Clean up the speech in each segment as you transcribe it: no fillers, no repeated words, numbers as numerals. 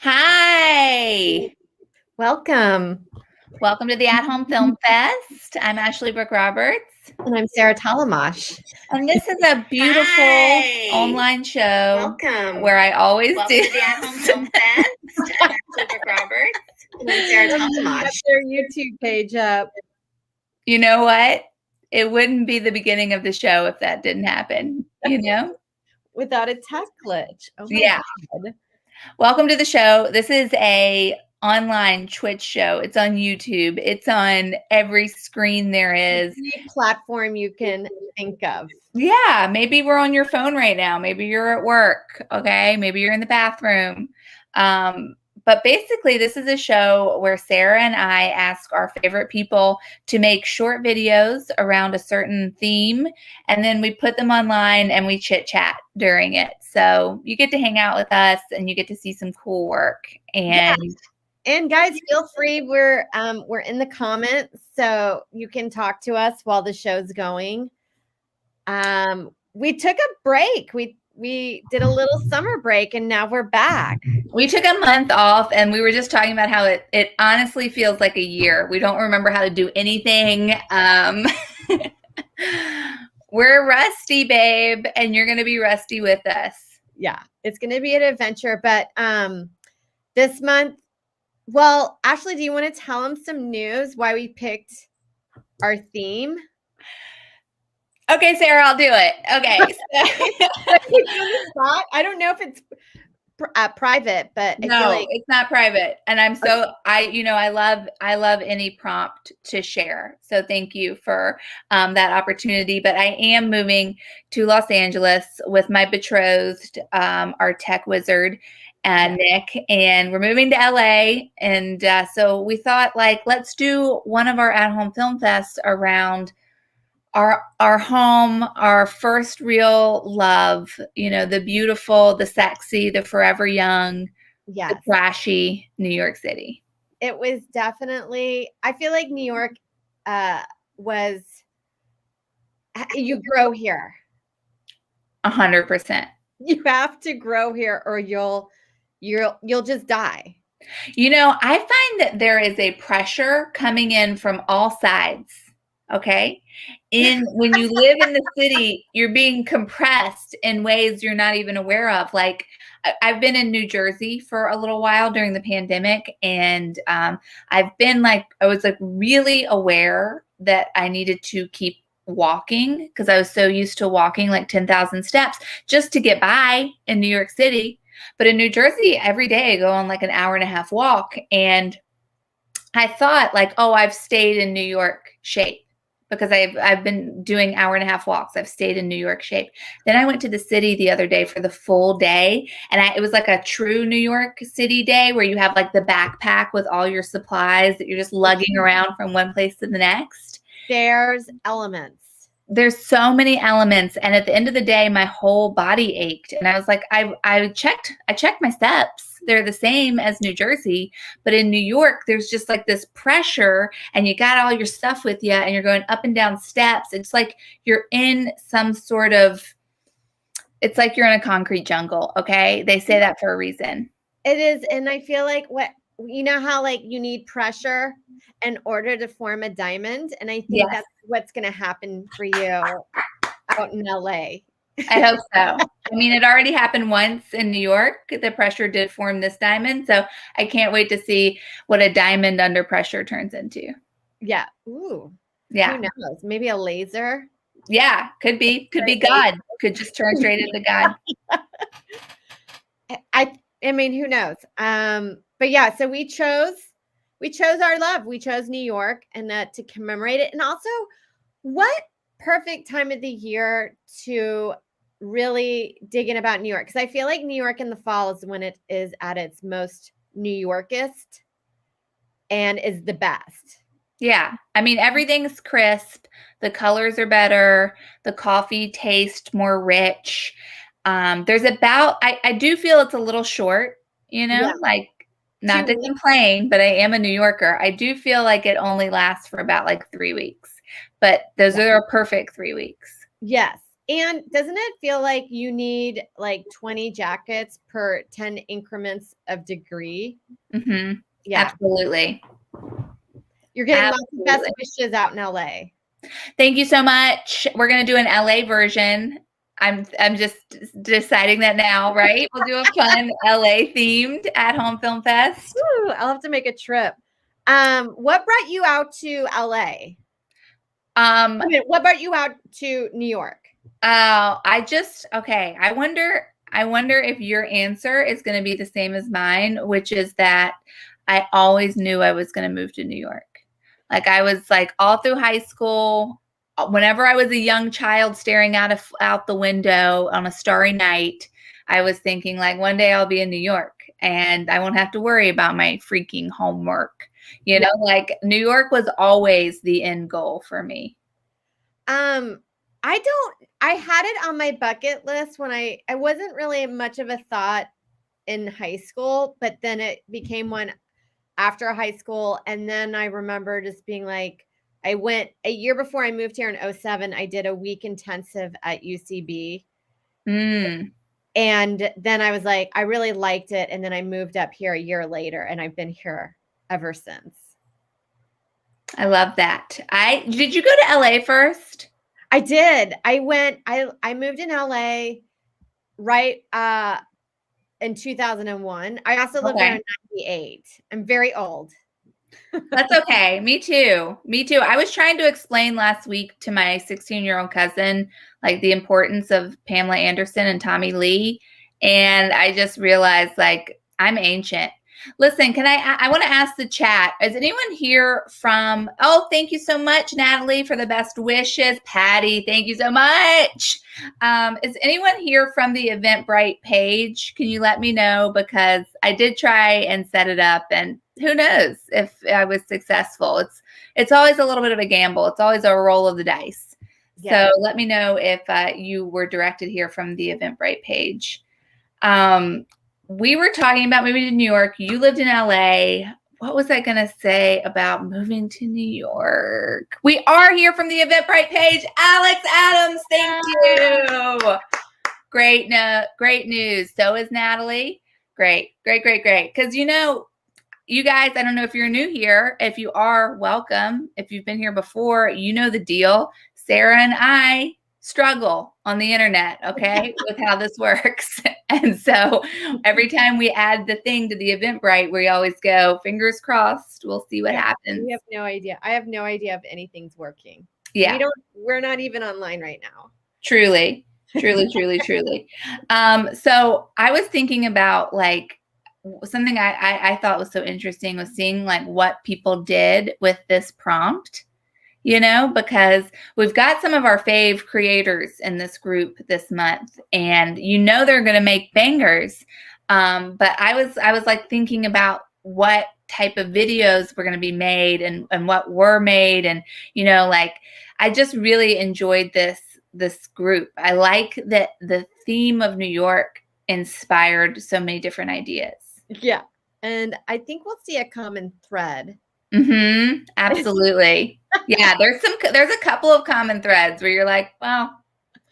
Hi. Welcome. Welcome to the At Home Film Fest. I'm Ashley Brooke Roberts. And I'm Sarah Tollemache. And this is a beautiful online show where I always do to the At Home Film Fest. I'm Ashley Brooke Roberts. And I'm Sarah Tollemache. Get their YouTube page up. You know what? It wouldn't be the beginning of the show if that didn't happen, you know? Without a tech glitch. Oh my Yeah. God. Welcome to the show. This is a online Twitch show. It's on YouTube. It's on every screen there is. Any platform you can think of. Yeah, maybe we're on your phone right now. Maybe you're at work, okay? Maybe you're in the bathroom. But basically, this is a show where Sarah and I ask our favorite people to make short videos around a certain theme, and then we put them online and we chit-chat during it. So you get to hang out with us and you get to see some cool work. And And guys, feel free. We're in the comments, so you can talk to us while the show's going. We took a break. We did a little summer break, and now we're back. we took a month off, and we were just talking about how it honestly feels like a year. We don't remember how to do anything. We're rusty, babe, and you're going to be rusty with us. Yeah, it's going to be an adventure. But this month, well, Ashley, do you want to tell them some news why we picked our theme? Okay, Sarah, I'll do it. Okay. I don't know if it's private, but I No, feel like it's not private. And I'm so I love any prompt to share. So thank you for that opportunity. But I am moving to Los Angeles with my betrothed, our tech wizard, Nick, and we're moving to LA. And so we thought, like, let's do one of our at-home film fests around our home, our first real love, the beautiful, the sexy, the forever young, yes, the trashy New York City. It was definitely, I feel like New York was, you grow here. 100%. You have to grow here or you'll just die. I find that there is a pressure coming in from all sides. Okay. When you live in the city, you're being compressed in ways you're not even aware of. Like, I've been in New Jersey for a little while during the pandemic, and I was really aware that I needed to keep walking because I was so used to walking like 10,000 steps just to get by in New York City. But in New Jersey, every day I go on like an hour and a half walk, and I thought like, oh, I've stayed in New York shape. Because I've been doing hour and a half walks. I've stayed in New York shape. Then I went to the city the other day for the full day. And it was like a true New York City day where you have like the backpack with all your supplies that you're just lugging around from one place to the next. There's elements. There's so many elements. And at the end of the day, my whole body ached. And I was like, I checked my steps. They're the same as New Jersey, but in New York, there's just like this pressure and you got all your stuff with you and you're going up and down steps. It's like you're in it's like you're in a concrete jungle. Okay. They say that for a reason. It is. And I feel like how like you need pressure in order to form a diamond. And I think that's what's going to happen for you out in LA. I hope so. I mean, it already happened once in New York. The pressure did form this diamond. So I can't wait to see what a diamond under pressure turns into. Yeah. Ooh. Yeah. Who knows? Maybe a laser. Yeah. Could be God. Could just turn straight into God. I mean, who knows? But yeah, so we chose our love. We chose New York and to commemorate it. And also, what perfect time of the year to really dig in about New York, because I feel like New York in the fall is when it is at its most New Yorkist and is the best. Yeah. I mean, everything's crisp. The colors are better. The coffee tastes more rich. I do feel it's a little short, like not to complain, but I am a New Yorker. I do feel like it only lasts for about like 3 weeks, but those are a perfect 3 weeks. Yes. And doesn't it feel like you need like 20 jackets per 10 increments of degree? Mm-hmm. Yeah. Absolutely. You're getting lots of best Absolutely. wishes out in LA. Thank you so much. We're going to do an LA version. I'm just deciding that now, right? We'll do a fun LA themed at home film fest. Ooh, I'll have to make a trip. What brought you out to LA? What brought you out to New York? Okay. I wonder if your answer is going to be the same as mine, which is that I always knew I was going to move to New York. Like I was like all through high school, whenever I was a young child staring out the window on a starry night, I was thinking like one day I'll be in New York and I won't have to worry about my freaking homework. You know, like New York was always the end goal for me. I had it on my bucket list when I wasn't really much of a thought in high school, but then it became one after high school. And then I remember just being like, I went a year before I moved here in 2007. I did a week intensive at UCB. Mm. And then I was like, I really liked it. And then I moved up here a year later and I've been here ever since. I love that. Did you go to LA first? I did. I moved in LA right in 2001. I also lived there in 98. I'm very old. That's okay. Me too. Me too. I was trying to explain last week to my 16-year-old cousin, like the importance of Pamela Anderson and Tommy Lee. And I just realized like I'm ancient. Listen, I want to ask the chat. Is anyone here from, oh, thank you so much, Natalie, for the best wishes. Patty, thank you so much. Is anyone here from the Eventbrite page? Can you let me know? Because I did try and set it up and who knows if I was successful. It's always a little bit of a gamble. It's always a roll of the dice. Yeah. So let me know if you were directed here from the Eventbrite page. We were talking about moving to New York. You lived in LA. What was I going to say about moving to New York? We are here from the Eventbrite page. Alex Adams, thank you. Great news. So is Natalie. Great. Because you guys, I don't know if you're new here. If you are, welcome. If you've been here before, you know the deal. Sarah and I struggle on the internet, okay, with how this works. And so every time we add the thing to the Eventbrite, we always go, fingers crossed, we'll see what happens. We have no idea. I have no idea if anything's working. Yeah. We're not even online right now. Truly. So I was thinking about like something I thought was so interesting was seeing like what people did with this prompt, because we've got some of our fave creators in this group this month and they're going to make bangers. But I was like thinking about what type of videos were going to be made and what were made. And, like I just really enjoyed this group. I like that the theme of New York inspired so many different ideas. Yeah. And I think we'll see a common thread. Mm-hmm. Absolutely. Yeah. There's a couple of common threads where you're like, well,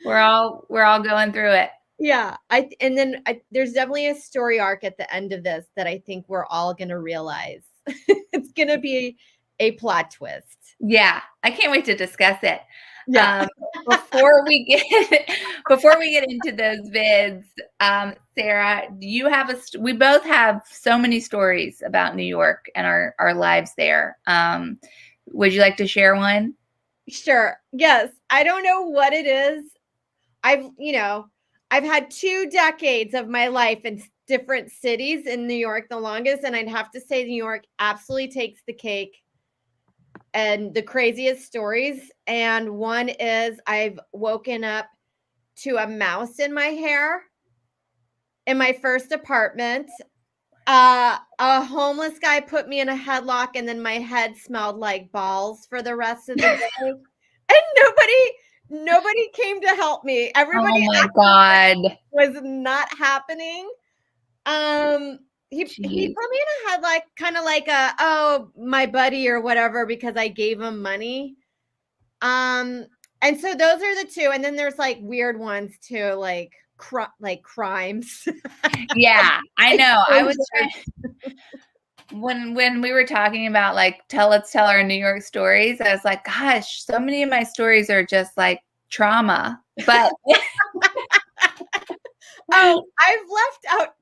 we're all going through it. Yeah. There's definitely a story arc at the end of this that I think we're all going to realize. It's going to be a plot twist. Yeah. I can't wait to discuss it. Yeah. Before we get into those vids, Sarah, do you have we both have so many stories about New York and our lives there. Would you like to share one? Sure. Yes. I don't know what it is. I've had 2 decades of my life in different cities in New York the longest, and I'd have to say New York absolutely takes the cake. And the craziest stories. And one is I've woken up to a mouse in my hair in my first apartment. A homeless guy put me in a headlock and then my head smelled like balls for the rest of the day. And nobody came to help me. Everybody oh my God. was not happening. He put me in a headlock, kind of like my buddy or whatever, because I gave him money. And And so those are the two. And then there's like weird ones too, like crimes. Yeah, I know. I was when we were talking about like let's tell our New York stories, I was like, gosh, so many of my stories are just like trauma. But Oh, I've left out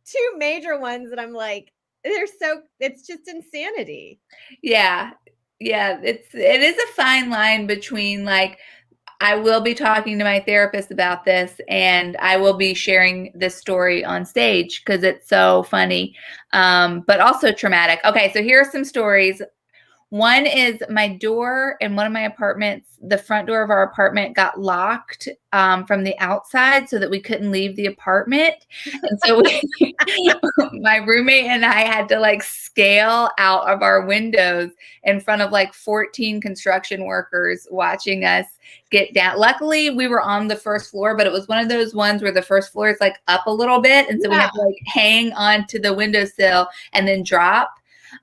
two major ones that I'm like, it's just insanity. yeah, it is a fine line between like, I will be talking to my therapist about this and I will be sharing this story on stage because it's so funny, but also traumatic. Okay, so here are some stories. One is my door in one of my apartments, the front door of our apartment got locked from the outside so that we couldn't leave the apartment. And so my roommate and I had to like scale out of our windows in front of like 14 construction workers watching us get down. Luckily, we were on the first floor, but it was one of those ones where the first floor is like up a little bit. And so we had to like hang onto the windowsill and then drop.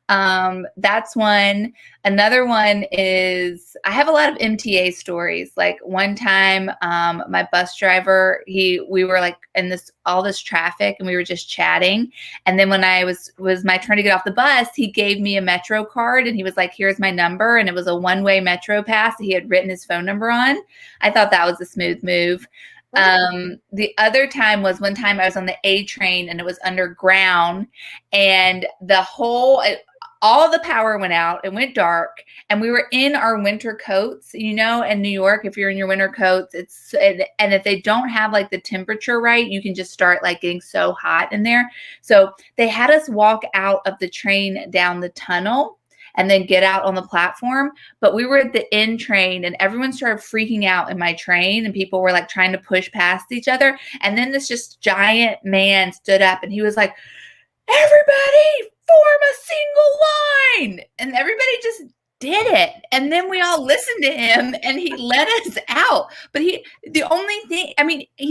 That's one. Another one is I have a lot of MTA stories. Like one time, my bus driver, we were like in all this traffic and we were just chatting. And then when I was my turn to get off the bus, he gave me a Metro card and he was like, here's my number. And it was a one-way Metro pass that he had written his phone number on. I thought that was a smooth move. The other time was one time I was on the A train and it was underground and all the power went out. It went dark and we were in our winter coats, in New York, if you're in your winter coats, and if they don't have like the temperature right, you can just start like getting so hot in there. So they had us walk out of the train down the tunnel and then get out on the platform. But we were at the end train and everyone started freaking out in my train and people were like trying to push past each other. And then this just giant man stood up and he was like, everybody form a single line. And everybody just did it. And then we all listened to him and he let us out. But he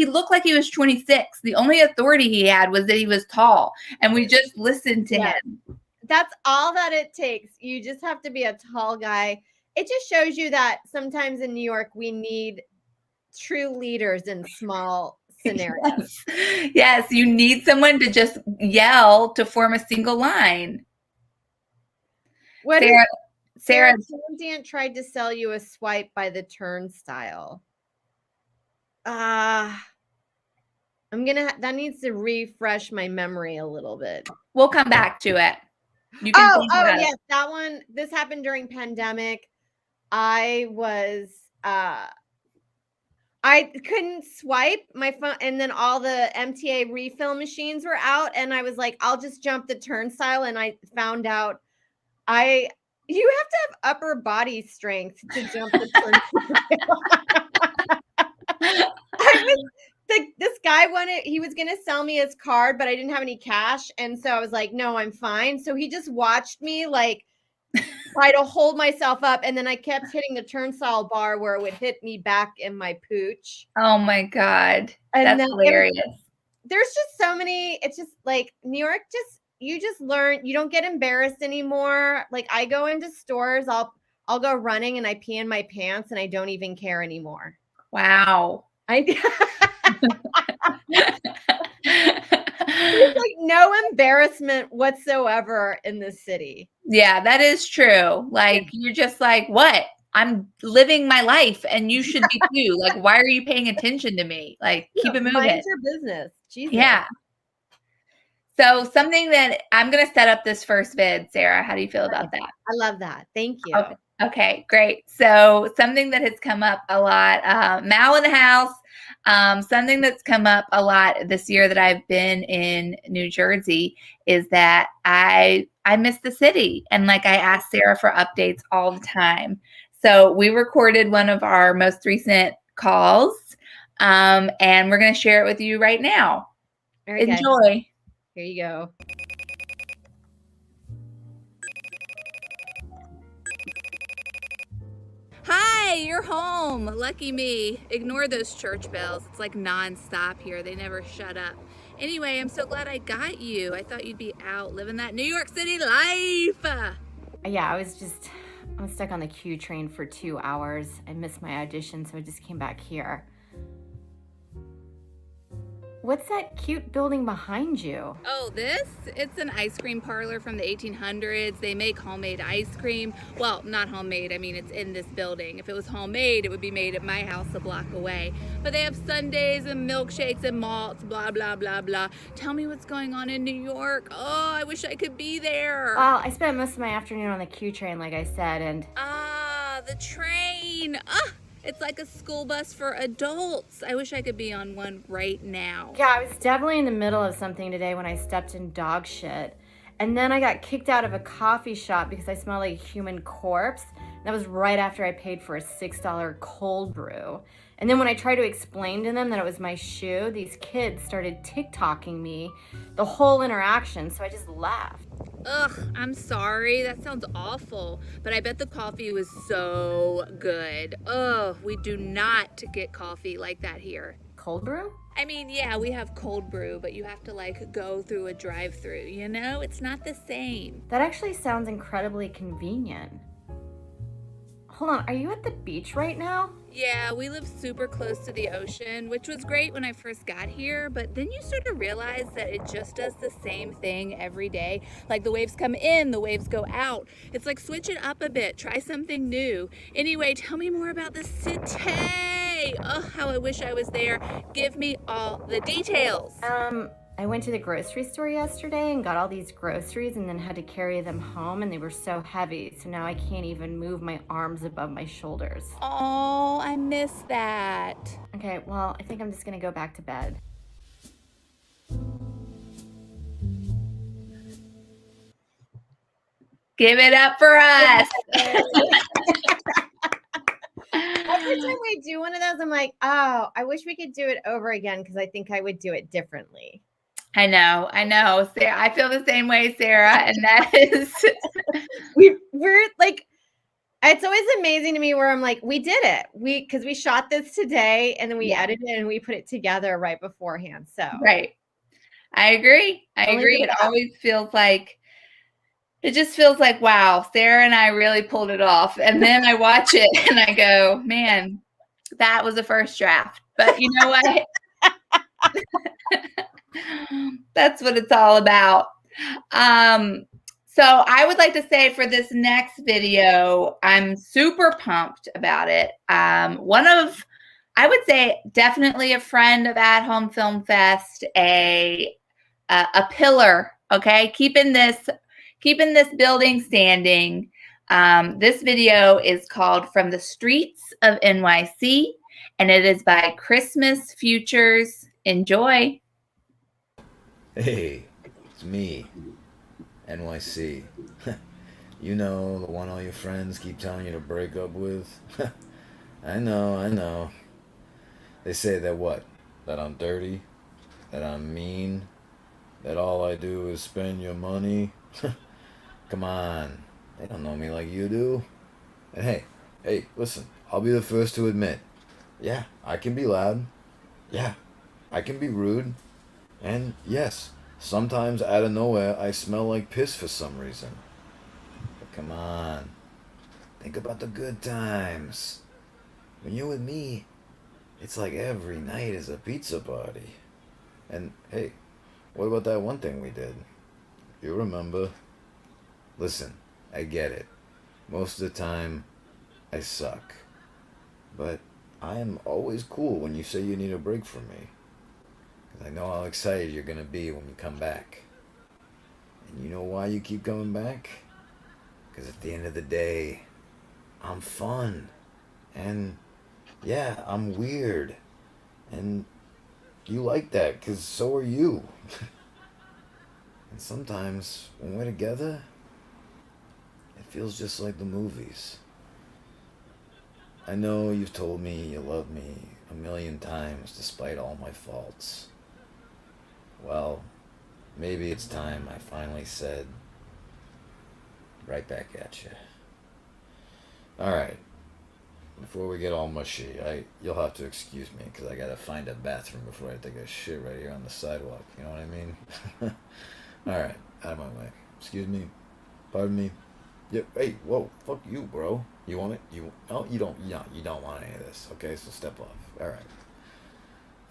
looked like he was 26. The only authority he had was that he was tall. And we just listened to him. That's all that it takes. You just have to be a tall guy. It just shows you that sometimes in New York, we need true leaders in small scenarios. Yes, you need someone to just yell to form a single line. Sarah Transient tried to sell you a swipe by the turnstile. That needs to refresh my memory a little bit. We'll come back to it. You can yes, that one. This happened during pandemic. I couldn't swipe my phone, and then all the MTA refill machines were out, and I was like, I'll just jump the turnstile, and I found out you have to have upper body strength to jump the turnstile. This guy he was going to sell me his card, but I didn't have any cash. And so I was like, no, I'm fine. So he just watched me like try to hold myself up. And then I kept hitting the turnstile bar where it would hit me back in my pooch. Oh my God. That's hilarious. There's just so many. It's just like New York, you just learn. You don't get embarrassed anymore. Like I go into stores, I'll go running and I pee in my pants and I don't even care anymore. Wow. There's like no embarrassment whatsoever in this city. Yeah, that is true. Like you're just like, what? I'm living my life and you should be too. Like, why are you paying attention to me? Like, keep it moving. Mind your business. Jesus. Yeah. So something that I'm going to set up this first vid, Sarah. How do you feel about that? I love that. Thank you. Okay, great. So something that has come up a lot, Mal in the house, something that's come up a lot this year that I've been in New Jersey is that I miss the city. And like I ask Sarah for updates all the time. So we recorded one of our most recent calls and we're going to share it with you right now. Enjoy. Here you go. Hi, you're home. Lucky me. Ignore those church bells. It's like nonstop here. They never shut up. Anyway, I'm so glad I got you. I thought you'd be out living that New York City life. Yeah, I was just I was stuck on the Q train for 2 hours. I missed my audition, so I just came back here. What's that cute building behind you? Oh, it's an ice cream parlor from the 1800s. They make homemade ice cream. Well, not homemade. I mean, it's in this building. If it was homemade, it would be made at my house a block away. But they have sundaes and milkshakes and malts, blah, blah, blah, blah. Tell me what's going on in New York. Oh, I wish I could be there. Well, I spent most of my afternoon on the Q train, like I said, and... Ah, the train. Ah, it's like a school bus for adults. I wish I could be on one right now. Yeah, I was definitely in the middle of something today when I stepped in dog shit. And then I got kicked out of a coffee shop because I smelled like a human corpse. That was right after I paid for a $6 cold brew. And then when I tried to explain to them that it was my shoe, these kids started TikToking me the whole interaction, so I just laughed. Ugh, I'm sorry. That sounds awful. But I bet the coffee was so good. Ugh, we do not get coffee like that here. Cold brew? I mean, yeah, we have cold brew, but you have to like go through a drive-through, you know? It's not the same. That actually sounds incredibly convenient. Hold on, are you at the beach right now? Yeah, we live super close to the ocean, which was great when I first got here, but then you sort of realize that it just does the same thing every day. Like the waves come in, the waves go out. It's like switch it up a bit, try something new. Anyway, tell me more about the city. Oh, how I wish I was there. Give me all the details. I went to the grocery store yesterday and got all these groceries and then had to carry them home, and they were so heavy, so now I can't even move my arms above my shoulders. Oh, I miss that. Okay, well, I think I'm just gonna go back to bed. Give it up for us. Every time we do one of those, I'm like, oh, I wish we could do it over again because I think I would do it differently. I know. Sarah, I feel the same way, Sarah, and that is... We're like, it's always amazing to me where I'm like, we did it. Because we shot this today and then we edited it and we put it together right beforehand. So Right. I agree. It always feels like, it just feels like, wow, Sarah and I really pulled it off. And then I watch it and I go, man, that was a first draft. But you know what? That's what it's all about. So I would like to say for this next video, I'm super pumped about it. I would say definitely a friend of At Home Film Fest, a pillar, okay? Keeping this building standing. This video is called From the Streets of NYC, and it is by Christmas Futures. Enjoy. Hey, it's me, NYC. You know, the one all your friends keep telling you to break up with? I know. They say that what? That I'm dirty? That I'm mean? That all I do is spend your money? Come on, they don't know me like you do. And hey, listen, I'll be the first to admit, yeah, I can be loud. Yeah, I can be rude. And yes, sometimes out of nowhere I smell like piss for some reason. But come on, think about the good times. When you're with me, it's like every night is a pizza party. And hey, what about that one thing we did? You remember? Listen, I get it. Most of the time, I suck. But I am always cool when you say you need a break from me. I know how excited you're gonna be when you come back. And you know why you keep coming back? Because at the end of the day, I'm fun. And yeah, I'm weird. And you like that, because so are you. And sometimes, when we're together, it feels just like the movies. I know you've told me you love me a million times despite all my faults. Well, maybe it's time I finally said, right back at you. Alright, before we get all mushy, you'll have to excuse me, because I gotta find a bathroom before I take a shit right here on the sidewalk, you know what I mean? Alright, out of my way. Excuse me, pardon me, Yeah, hey, whoa, fuck you, bro. You want it? You don't. No, you don't want any of this. Okay, so step off. All right.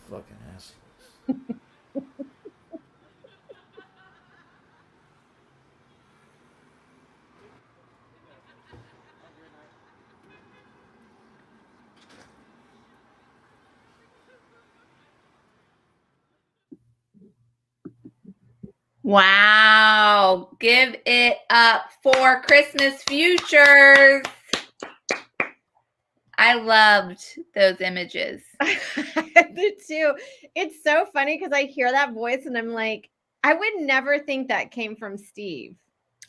Fucking assholes. Wow. Give it up for Christmas Futures. I loved those images. I do too. It's so funny because I hear that voice and I'm like, I would never think that came from Steve.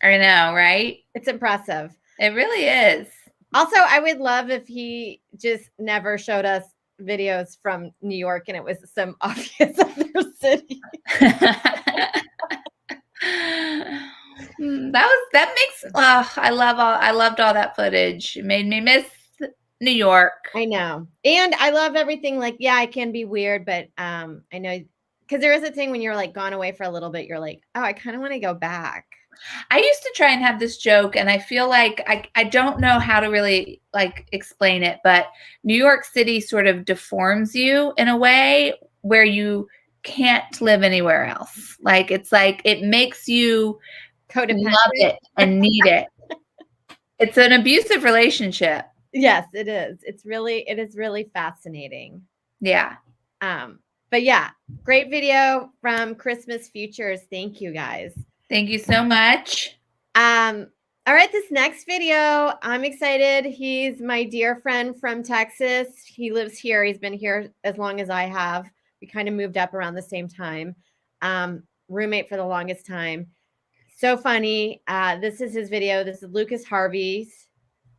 I know, right? It's impressive. It really is. Also, I would love if he just never showed us videos from New York and it was some obvious other city. I loved all that footage. It made me miss New York. I know. And I love everything. Like, yeah, I can be weird, but I know because there is a thing when you're like gone away for a little bit, you're like, oh, I kind of want to go back. I used to try and have this joke, and I feel like I don't know how to really like explain it, but New York City sort of deforms you in a way where you can't live anywhere else. Like it makes you Codependent. love it and need it. It's an abusive relationship. Yes, it is. It is really fascinating. Yeah. But yeah, great video from Christmas Futures. Thank you guys. Thank you so much. All right, this next video, I'm excited. He's my dear friend from Texas. He lives here. He's been here as long as I have. We kind of moved up around the same time. Roommate for the longest time. So funny. This is his video. This is Lucas Harvey's.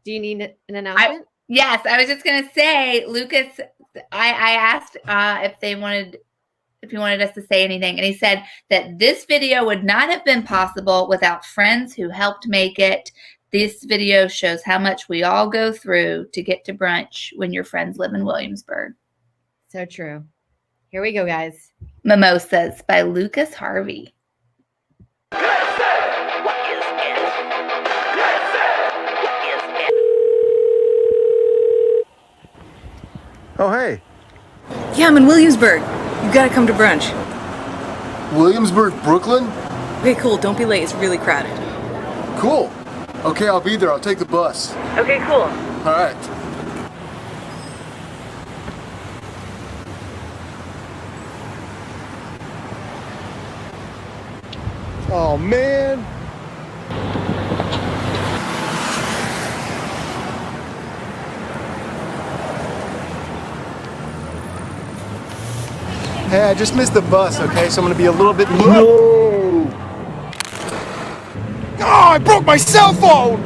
Do you need an announcement? Yes, I was just gonna say, Lucas. I asked if he wanted us to say anything, and he said that this video would not have been possible without friends who helped make it. This video shows how much we all go through to get to brunch when your friends live in Williamsburg. So true. Here we go, guys. Mimosas by Lucas Harvey. Oh, hey. Yeah, I'm in Williamsburg. You gotta come to brunch. Williamsburg, Brooklyn? Okay, cool. Don't be late. It's really crowded. Cool. Okay, I'll be there. I'll take the bus. Okay, cool. All right. Oh, man. Hey, I just missed the bus, okay? So I'm gonna be a little bit... No! Oh, I broke my cell phone!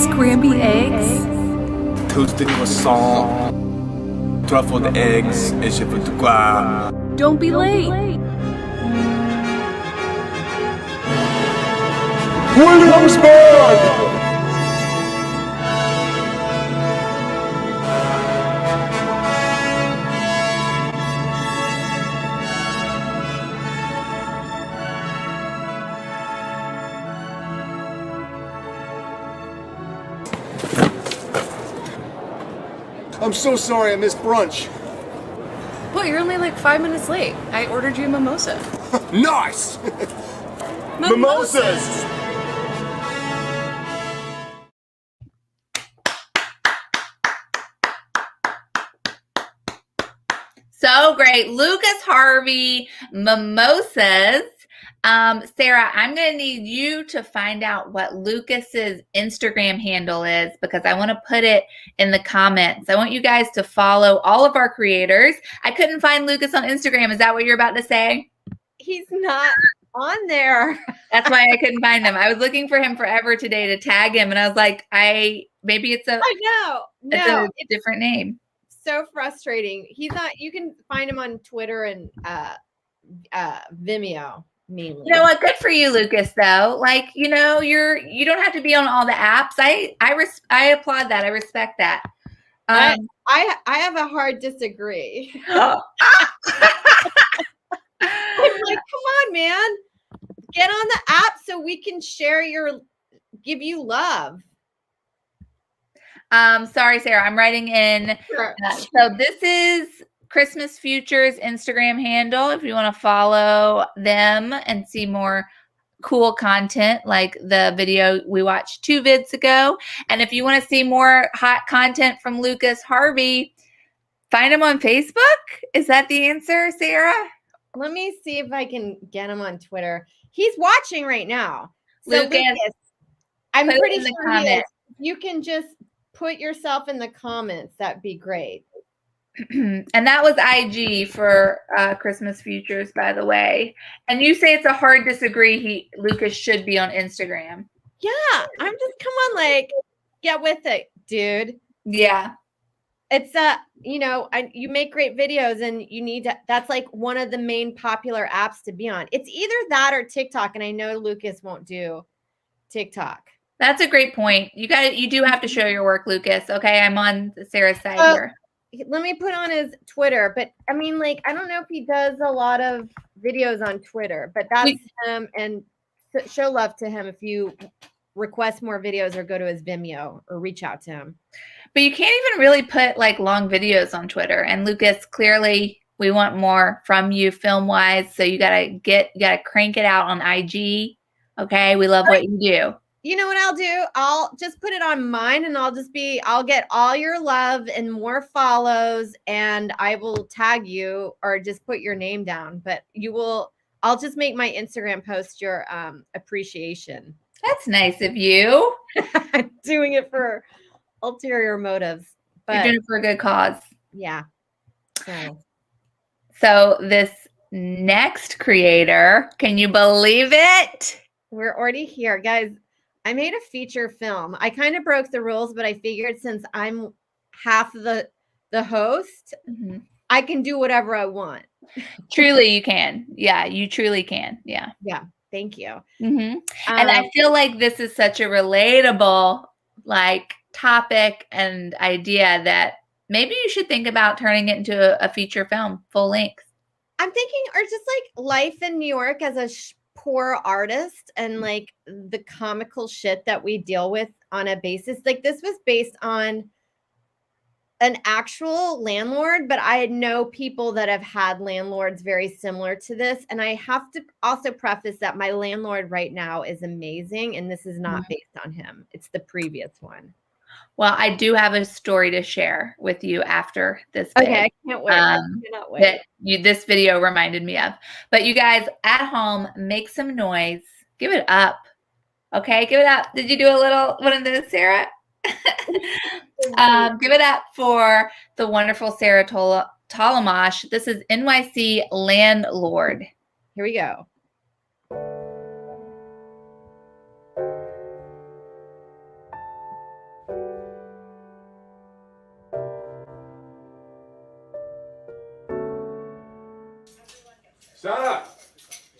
Scrambled eggs? Toasted croissant, truffled eggs, et je veux tout quoi. Don't be late. Williamsburg! I'm so sorry I missed brunch. Well, you're only like 5 minutes late. I ordered you a mimosa. Nice! Mimosas! So great. Lucas Harvey, mimosas. Sarah, I'm going to need you to find out what Lucas's Instagram handle is because I want to put it in the comments. I want you guys to follow all of our creators. I couldn't find Lucas on Instagram. Is that what you're about to say? He's not on there. That's why I couldn't find him. I was looking for him forever today to tag him, and I was like, maybe it's a different name. So frustrating. He's not. You can find him on Twitter and Vimeo mainly. You know what? Good for you, Lucas. Though, like you don't have to be on all the apps. I applaud that. I respect that. I have a hard disagree. I'm like, come on, man. Get on the app so we can give you love. Sorry, Sarah. I'm writing in. Sure. So this is Christmas Futures Instagram handle. If you want to follow them and see more cool content like the video we watched 2 vids ago. And if you want to see more hot content from Lucas Harvey, find him on Facebook. Is that the answer, Sarah? Let me see if I can get him on Twitter. He's watching right now. So Lucas, I'm put it pretty in the sure he is. comments. You can just put yourself in the comments. That'd be great. And that was IG for Christmas Futures, by the way. And you say it's a hard disagree. Lucas should be on Instagram. Yeah, I'm just come on, like get with it, dude. Yeah, it's you make great videos, and you need to. That's like one of the main popular apps to be on. It's either that or TikTok, and I know Lucas won't do TikTok. That's a great point. You do have to show your work, Lucas. Okay, I'm on Sarah's side here. Let me put on his Twitter, but I mean, like, I don't know if he does a lot of videos on Twitter, but that's him, and show love to him if you request more videos or go to his Vimeo or reach out to him. But you can't even really put like long videos on Twitter. And Lucas, clearly we want more from you film wise. So you gotta crank it out on IG. Okay. We love what you do. You know what I'll do? I'll just put it on mine, and I'll get all your love and more follows, and I will tag you or just put your name down. But I'll just make my Instagram post your appreciation. That's nice of you. I'm doing it for ulterior motives. But you're doing it for a good cause. Yeah. So this next creator, can you believe it? We're already here, guys. I made a feature film. I kind of broke the rules, but I figured since I'm half the host, I can do whatever I want. Truly, you can. Yeah, you truly can. Yeah. Yeah. Thank you. And I feel like this is such a relatable topic and idea that maybe you should think about turning it into a feature film, full length. I'm thinking, or just like life in New York as a poor artist and like the comical shit that we deal with on a basis. Like this was based on an actual landlord, but I know people that have had landlords very similar to this. And I have to also preface that my landlord right now is amazing, and this is not based on him. It's the previous one. Well, I do have a story to share with you after this. Okay, I can't wait. I cannot wait. This video reminded me of. But you guys at home, make some noise. Give it up. Okay, give it up. Did you do a little one of those, Sarah? Give it up for the wonderful Sarah Tollemache. This is NYC Landlord. Here we go.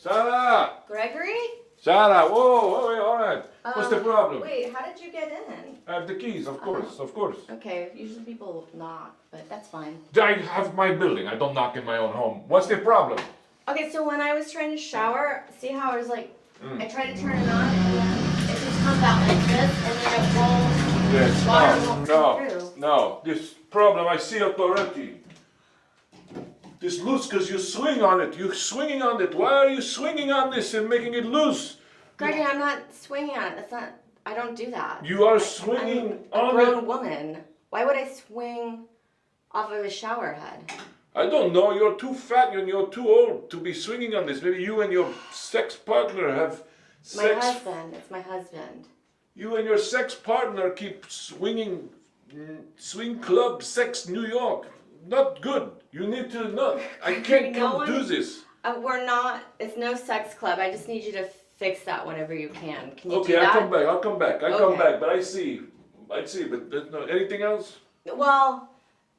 Sarah! Gregory? Sarah, whoa, wait, all right. What's the problem? Wait, how did you get in? I have the keys, of course, of course. Okay, usually people knock, but that's fine. I have my building, I don't knock in my own home. What's the problem? Okay, so when I was trying to shower, see how I was like, I tried to turn it on, and then it just comes out like this, and then it won't, water won't come through. Now, this problem, I see it already. This loose because you swing on it. You're swinging on it. Why are you swinging on this and making it loose? Gregory, I'm not swinging on it. That's not. I don't do that. You are swinging I'm on a grown it. woman. Why would I swing off of a shower head? I don't know. You're too fat and you're too old to be swinging on this. Maybe you and your sex partner have sex. My husband. It's my husband. You and your sex partner keep swinging. Swing Club Sex New York. Not good. You need to not. I can't do this. We're not. It's no sex club. I just need you to fix that whenever you can. Can you do Okay, that? I'll come back. I come back. But I see. But there's no anything else. Well,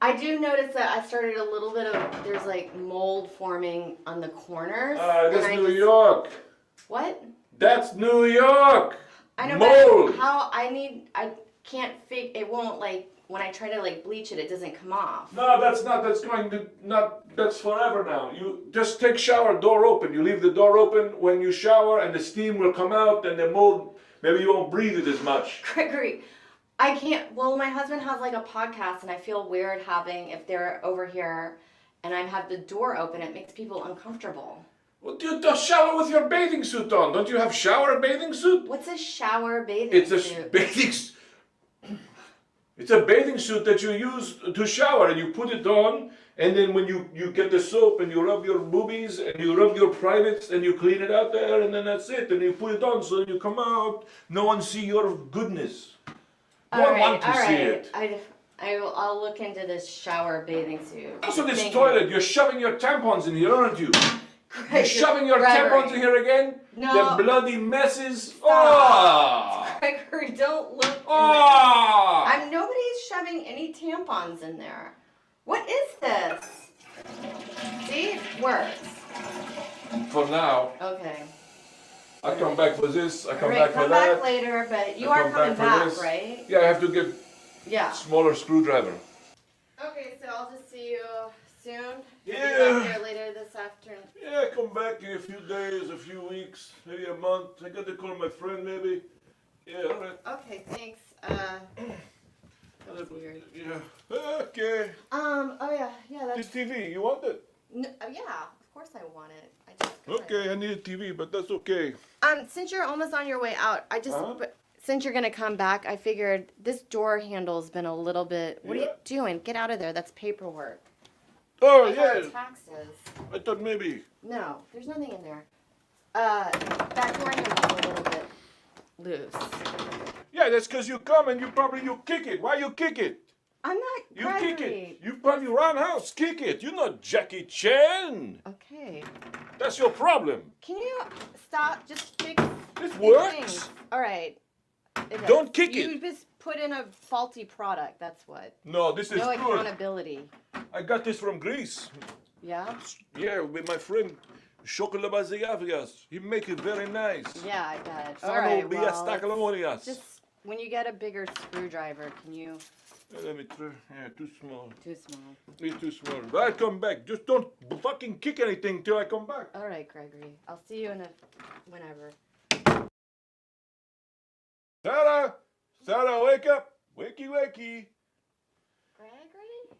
I do notice that I started a little bit of. There's like mold forming on the corners. That's New York. What? That's New York. I know. Mold. But how? I can't fix. It won't like. When I try to like bleach it, it doesn't come off. No, that's not. That's going to not. That's forever now. You just take shower, door open. You leave the door open when you shower, and the steam will come out, and the mold. Maybe you won't breathe it as much. Gregory, I can't. Well, my husband has like a podcast, and I feel weird having if they're over here, and I have the door open. It makes people uncomfortable. Well, you just shower with your bathing suit on. Don't you have shower bathing suit? What's a shower bathing It's suit? a bathing. It's a bathing suit that you use to shower, and you put it on, and then when you get the soap and you rub your boobies and you rub your privates and you clean it out there, and then that's it. And you put it on, so when you come out, no one see your goodness. No one want to see it. I'll look into this shower bathing suit. Also, this toilet, you're shoving your tampons in here, aren't you? You're shoving your tampons in here again? No. The bloody messes. Gregory, don't look. Nobody's shoving any tampons in there. What is this? See, it works. For now. Okay. I come back for this. I come Right, back for come that. back later, but you I are come coming for back, this. right? Yeah, I have to get Yeah. smaller screwdriver. Okay, so I'll just see you soon. Yeah. You'll be back here later this afternoon. Yeah, come back in a few days, a few weeks, maybe a month. I got to call my friend maybe. Yeah, all right. Okay, thanks. That was weird. Yeah. Okay. Oh yeah, that's. This TV, you want it? No, yeah, of course I want it. I just. Okay, I need a TV, but that's okay. Since you're almost on your way out, since you're gonna come back, I figured this door handle's been a little bit. What are you doing? Get out of there. That's paperwork. Oh Those yeah. are taxes. I thought maybe. No, there's nothing in there. That door handle's a little bit loose. Yeah, that's because you come and you kick it. Why you kick it? I'm not. You Gregory. kick it. You probably roundhouse kick it. You're not Jackie Chan. Okay. That's your problem. Can you stop? Just fix. This these works. things. All right. It Don't does. kick You it. just put in a faulty product. That's what. No, this is No good. accountability. I got this from Greece. Yeah. Yeah, with my friend Chocolat Baziavias. He make it very nice. Yeah, I bet. All right. Well, Just just when you get a bigger screwdriver, can you? let me try. Yeah, too small. Too small. It's too small. I'll come back. Just don't fucking kick anything till I come back. All right, Gregory. I'll see you whenever. Sarah, wake up. Wakey, wakey. Gregory?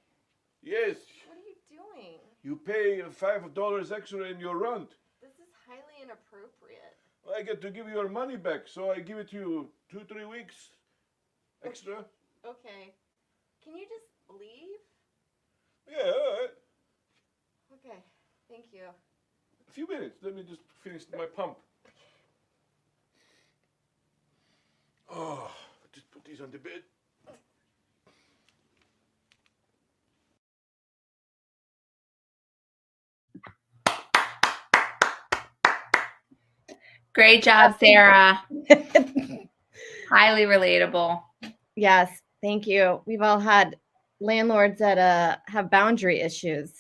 Yes, What are you doing? you pay $5 extra in your rent. This is highly inappropriate. I get to give you your money back, so I give it to you 2-3 weeks extra. Okay. Can you just leave? Yeah, all right. Okay. Thank you. A few minutes. Let me just finish my pump. Oh, just put these on the bed. Great job, Sarah. Highly relatable. Yes, thank you. We've all had landlords that have boundary issues.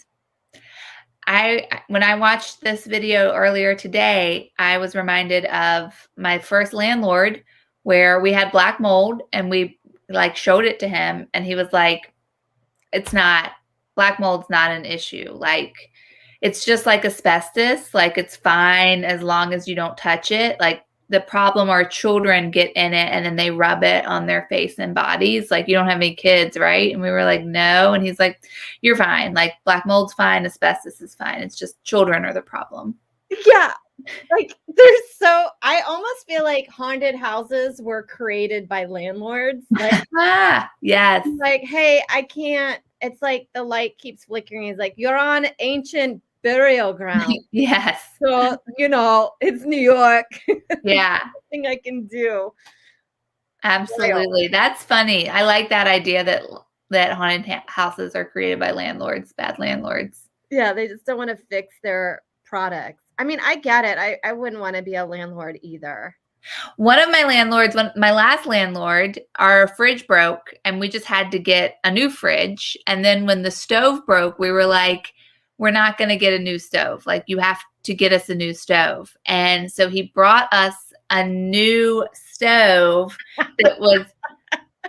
When I watched this video earlier today, I was reminded of my first landlord where we had black mold and we like showed it to him and he was like, black mold's not an issue. Like it's just like asbestos. Like it's fine as long as you don't touch it. Like the problem are children get in it and then they rub it on their face and bodies. Like, you don't have any kids, right? And we were like, no. And he's like, you're fine. Like, black mold's fine. Asbestos is fine. It's just children are the problem. Yeah. Like, I almost feel like haunted houses were created by landlords. Like, yes. Like, hey, I can't. It's like the light keeps flickering. He's like, you're on ancient burial ground. Yes. So, it's New York. Yeah. Nothing I can do. Absolutely. That's funny. I like that idea that haunted houses are created by landlords, bad landlords. Yeah, they just don't want to fix their products. I mean, I get it. I wouldn't want to be a landlord either. One of my landlords, my last landlord, our fridge broke and we just had to get a new fridge. And then when the stove broke, we were like, we're not going to get a new stove. Like, you have to get us a new stove. And so he brought us a new stove that was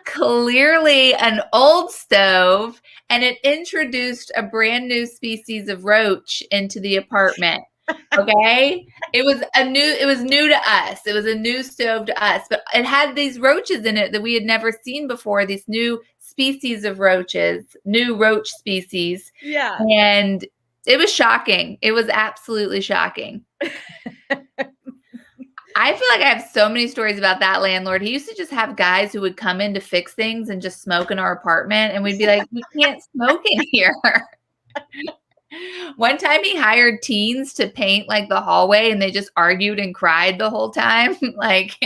clearly an old stove, and it introduced a brand new species of roach into the apartment. Okay. It was new to us. It was a new stove to us, but it had these roaches in it that we had never seen before. These new species of roaches, new roach species. Yeah. And it was shocking. It was absolutely shocking. I feel like I have so many stories about that landlord. He used to just have guys who would come in to fix things and just smoke in our apartment. And we'd be like, we can't smoke in here. One time he hired teens to paint like the hallway and they just argued and cried the whole time. Like,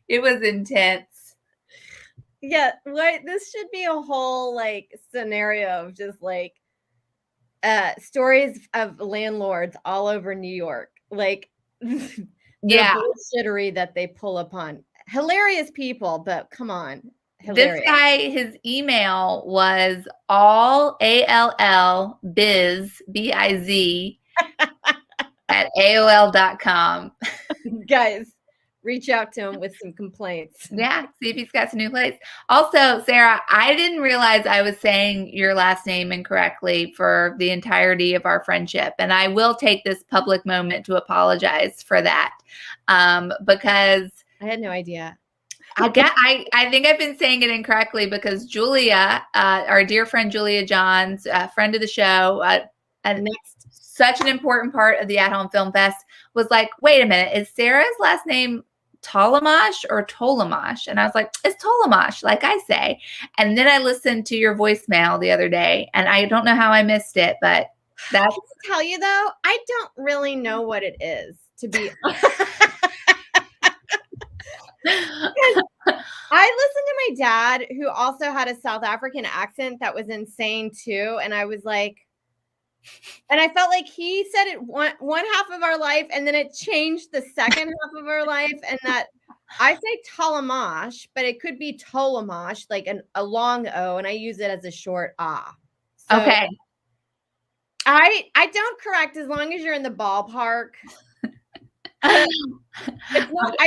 it was intense. Yeah. This should be a whole like scenario of just like stories of landlords all over New York. Like, yeah, bullshittery that they pull upon. Hilarious people, but come on. Hilarious. This guy, his email was all biz, B-I-Z, at AOL.com. Guys, reach out to him with some complaints. Yeah, see if he's got some new plates. Also, Sarah, I didn't realize I was saying your last name incorrectly for the entirety of our friendship. And I will take this public moment to apologize for that, because I had no idea. I think I've been saying it incorrectly because Julia, our dear friend Julia Johns, friend of the show, and such an important part of the At Home Film Fest, was like, wait a minute, is Sarah's last name Tollemache or Tollemache? And I was like, it's Tollemache, like I say. And then I listened to your voicemail the other day, and I don't know how I missed it, but that's... Can I tell you though, I don't really know what it is, to be I listened to my dad, who also had a South African accent that was insane too. And I was like, and I felt like he said it one half of our life, and then it changed the second half of our life. And that I say Tollemache, but it could be Tollemache, like a long O, and I use it as a short ah. So okay. I don't correct as long as you're in the ballpark. I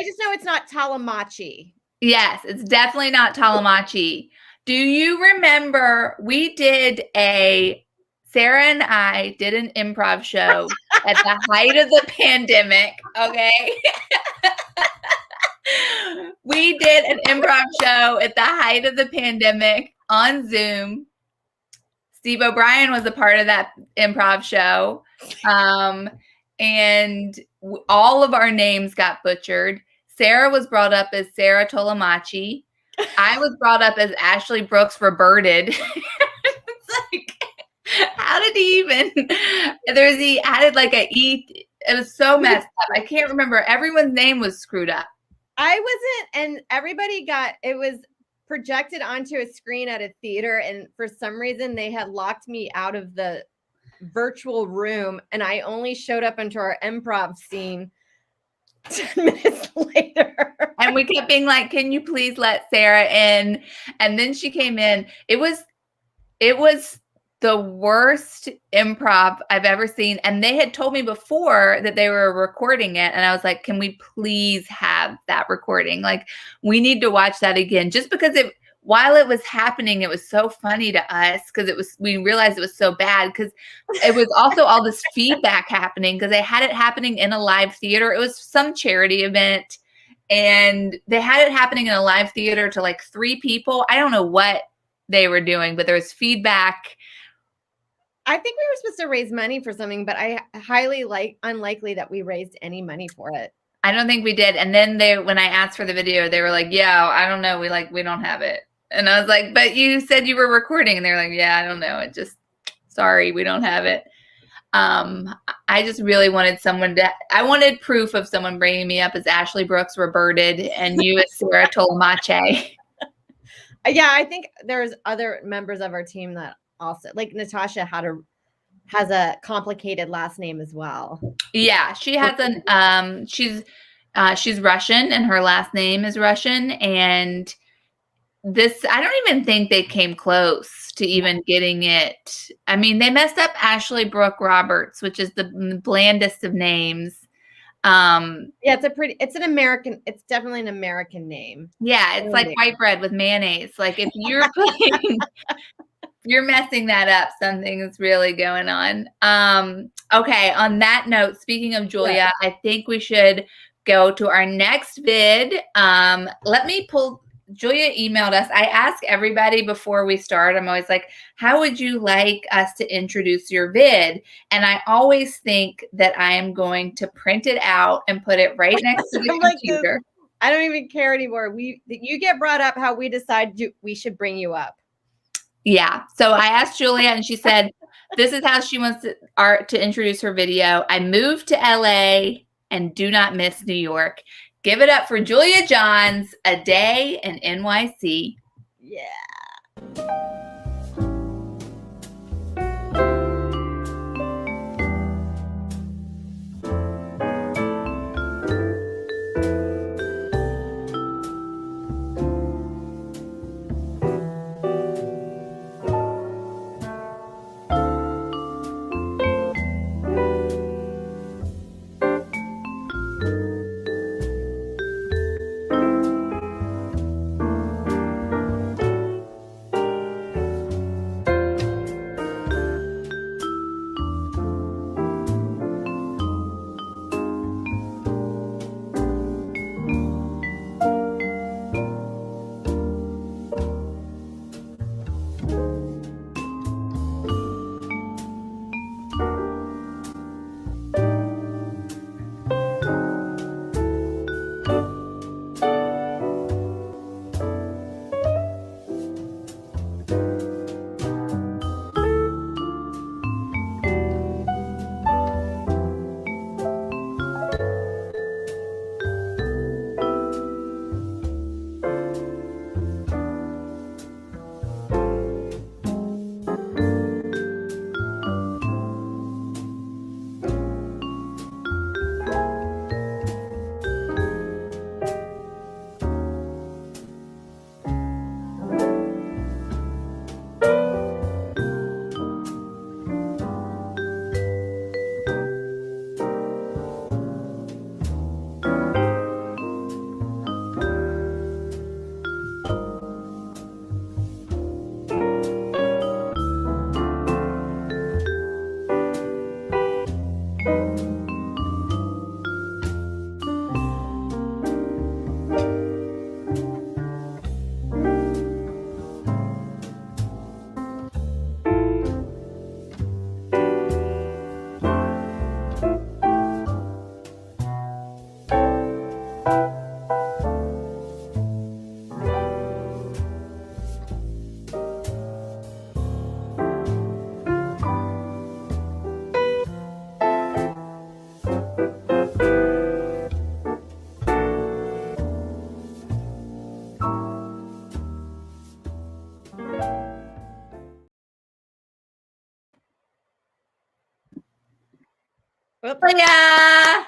just know it's not Tollemache. Yes, it's definitely not Tollemache. Do you remember Sarah and I did an improv show at the height of the pandemic, okay? We did an improv show at the height of the pandemic on Zoom. Steve O'Brien was a part of that improv show. And all of our names got butchered. Sarah was brought up as Sarah Tollemache. I was brought up as Ashley Brooks Roberted. It's like, how did he even? He added like a E. It was so messed up. I can't remember. Everyone's name was screwed up. I wasn't, and everybody it was projected onto a screen at a theater, and for some reason they had locked me out of the virtual room, and I only showed up into our improv scene 10 minutes later. And we kept being like, can you please let Sarah in? And then she came in. It was the worst improv I've ever seen. And they had told me before that they were recording it. And I was like, can we please have that recording? Like, we need to watch that again. Just because while it was happening, it was so funny to us because we realized it was so bad because it was also all this feedback happening because they had it happening in a live theater. It was some charity event. and they had it happening in a live theater to like 3 people. I don't know what they were doing, but there was feedback. I think we were supposed to raise money for something, but I highly unlikely that we raised any money for it. I don't think we did. And then when I asked for the video, they were like, yeah, I don't know. We don't have it. And I was like, but you said you were recording. And they were like, yeah, I don't know. Sorry, we don't have it. I just really wanted I wanted proof of someone bringing me up as Ashley Brooks Roberted and you as Sarah Tollemache. Yeah, I think there's other members of our team that also, like Natasha has a complicated last name as well. Yeah, she has she's Russian and her last name is Russian. And I don't even think they came close to even getting it. I mean, they messed up Ashley Brooke Roberts, which is the blandest of names. Yeah, it's definitely an American name. Yeah, it's like white bread with mayonnaise. Like if you're you're messing that up, something is really going on. Okay, on that note, speaking of Julia, I think we should go to our next vid. Julia emailed us. I ask everybody before we start, I'm always like, how would you like us to introduce your vid? And I always think that I am going to print it out and put it right next to the computer. I don't even care anymore. You get brought up how we decide we should bring you up. Yeah. So I asked Julia and she said, this is how she wants to introduce her video. I moved to LA and do not miss New York. Give it up for Julia Johns, A Day in NYC. Yeah. Julia!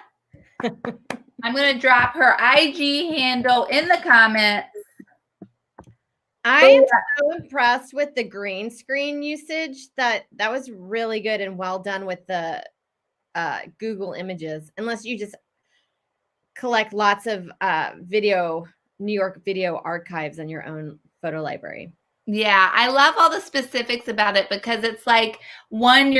I'm going to drop her IG handle in the comments. I am so impressed with the green screen usage. That was really good and well done with the Google Images. Unless you just collect lots of New York video archives on your own photo library. Yeah, I love all the specifics about it because it's like, one,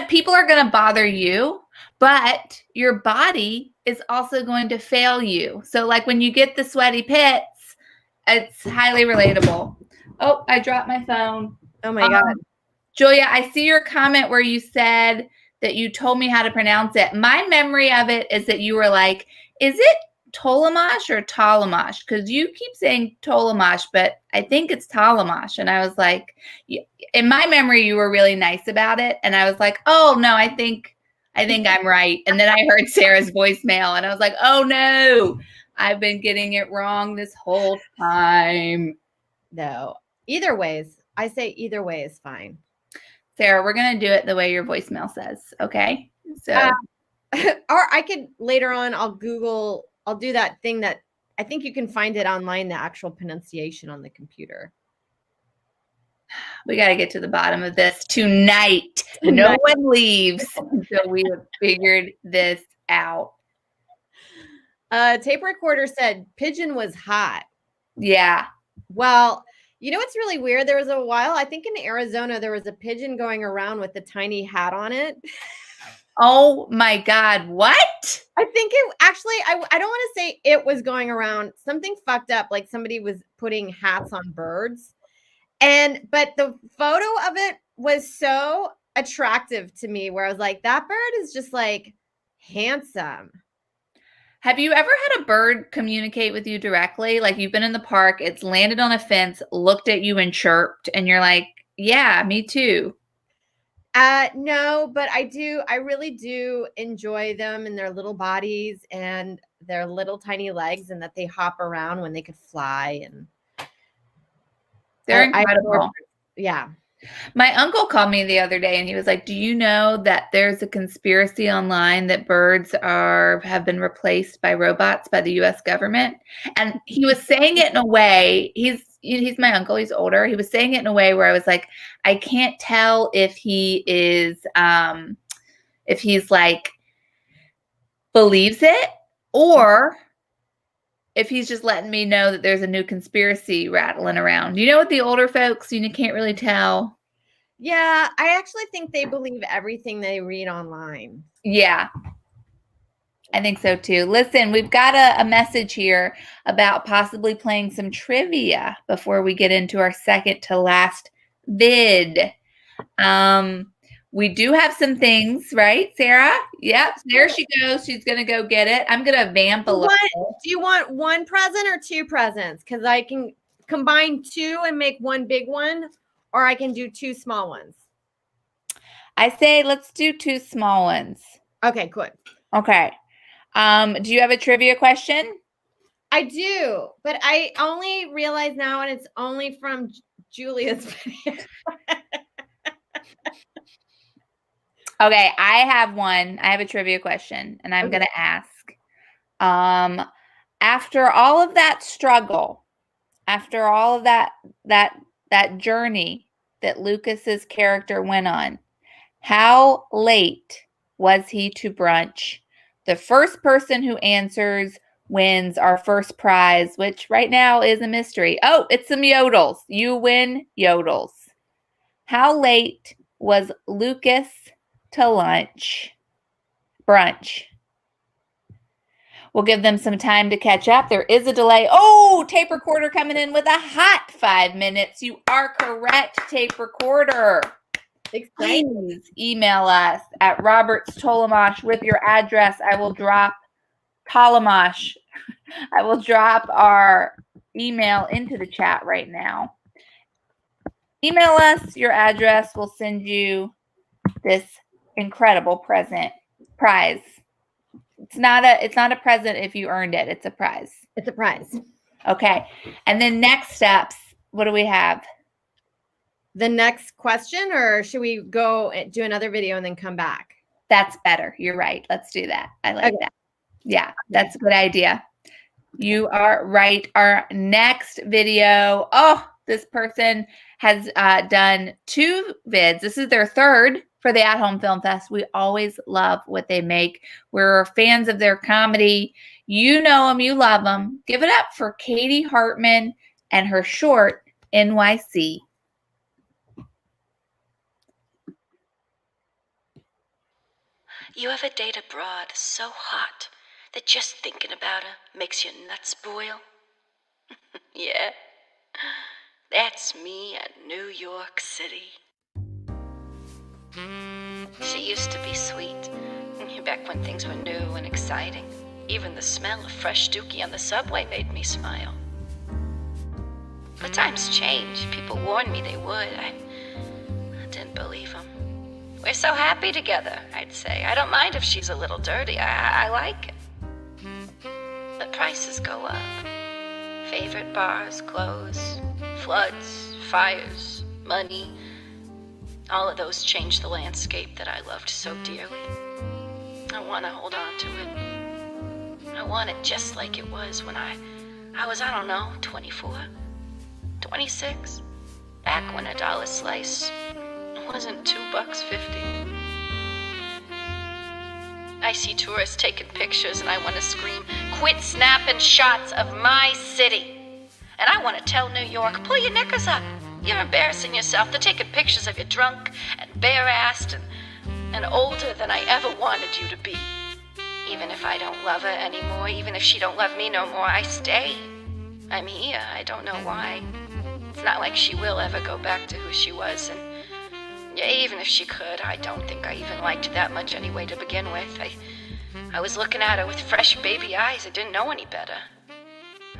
people are gonna bother you, but your body is also going to fail you. So like when you get the sweaty pits, it's highly relatable. Oh, I dropped my phone. Oh my God. Julia, I see your comment where you said that you told me how to pronounce it. My memory of it is that you were like, is it Tollemache or Tollemache? Because you keep saying Tollemache, but I think it's Tollemache. And I was like, in my memory, you were really nice about it. And I was like, oh no, I think I'm right. And then I heard Sarah's voicemail and I was like, oh no, I've been getting it wrong this whole time. No, either ways. I say either way is fine. Sarah, we're going to do it the way your voicemail says. Okay. So, or I could later on, I'll do that thing that I think you can find it online, the actual pronunciation on the computer. We got to get to the bottom of this tonight. No one leaves until we have figured this out. Tape recorder said pigeon was hot. Yeah. Well, you know what's really weird? There was a while, I think in Arizona, there was a pigeon going around with a tiny hat on it. Oh my God. What? I think it actually, I don't want to say it was going around. Something fucked up, like somebody was putting hats on birds. But the photo of it was so attractive to me where I was like, that bird is just like handsome. Have you ever had a bird communicate with you directly? Like you've been in the park, it's landed on a fence, looked at you and chirped, and you're like, yeah, me too. No, but I really do enjoy them and their little bodies and their little tiny legs and that they hop around when they could fly. And they're incredible. Yeah. My uncle called me the other day and he was like, do you know that there's a conspiracy online that birds have been replaced by robots by the US government? And he was saying it in a way, he's my uncle, he's older. He was saying it in a way where I was like, I can't tell if he is, if he's like, believes it or if he's just letting me know that there's a new conspiracy rattling around. You know, with the older folks, you can't really tell. Yeah, I actually think they believe everything they read online. Yeah, I think so too. Listen, we've got a message here about possibly playing some trivia before we get into our second to last vid. We do have some things, right, Sarah? Yep, there she goes. She's going to go get it. I'm going to vamp a little. Do you want one present or two presents? Because I can combine two and make one big one, or I can do two small ones. I say let's do two small ones. Okay, good. Okay. Do you have a trivia question? I do, but I only realize now, and it's only from Julia's video. Okay, I have one. I have a trivia question, and I'm going to ask. After all of that struggle, after all of that journey that Lucas's character went on, how late was he to brunch? The first person who answers wins our first prize, which right now is a mystery. Oh, it's some yodels. You win yodels. How late was Lucas to brunch? We'll give them some time to catch up. There is a delay. Oh, tape recorder coming in with a hot 5 minutes. You are correct, tape recorder. Please email us at Roberts Tollemache with your address. I will drop Tollemache. I will drop our email into the chat right now. Email us your address. We'll send you this incredible prize. It's not a present if you earned it. It's a prize. It's a prize. Okay. And then next steps, what do we have? The next question, or should we go do another video and then come back? That's better. You're right. Let's do that. I like that. Yeah, that's a good idea. You are right. Our next video. Oh, this person has done 2 vids. This is their third for the At Home Film Fest. We always love what they make. We're fans of their comedy. You know them. You love them. Give it up for Katie Hartman and her short, NYC. You ever date a broad so hot that just thinking about her makes your nuts boil? Yeah, that's me at New York City. She used to be sweet, back when things were new and exciting. Even the smell of fresh dookie on the subway made me smile. But times change. People warned me they would. I didn't believe them. We're so happy together, I'd say. I don't mind if she's a little dirty. I like it. The prices go up. Favorite bars close. Floods, fires, money. All of those change the landscape that I loved so dearly. I want to hold on to it. I want it just like it was when I was, 24, 26. Back when $1 slice wasn't $2.50. I see tourists taking pictures and I want to scream, quit snapping shots of my city. And I want to tell New York, pull your knickers up. You're embarrassing yourself. They're taking pictures of you drunk and bare-assed and older than I ever wanted you to be. Even if I don't love her anymore, even if she don't love me no more, I stay. I'm here. I don't know why. It's not like she will ever go back to who she was, and yeah, even if she could, I don't think I even liked her that much anyway to begin with. I was looking at her with fresh baby eyes. I didn't know any better.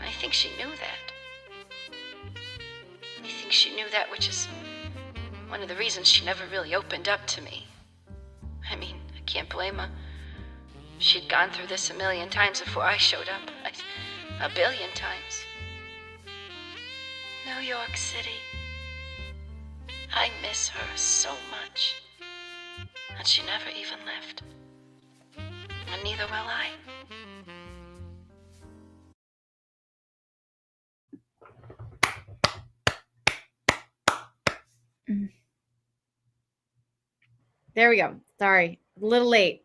I think she knew that. I think she knew that, which is one of the reasons she never really opened up to me. I mean, I can't blame her. She'd gone through this a million times before I showed up. A billion times. New York City. I miss her so much. And she never even left. And neither will I. There we go. Sorry, a little late.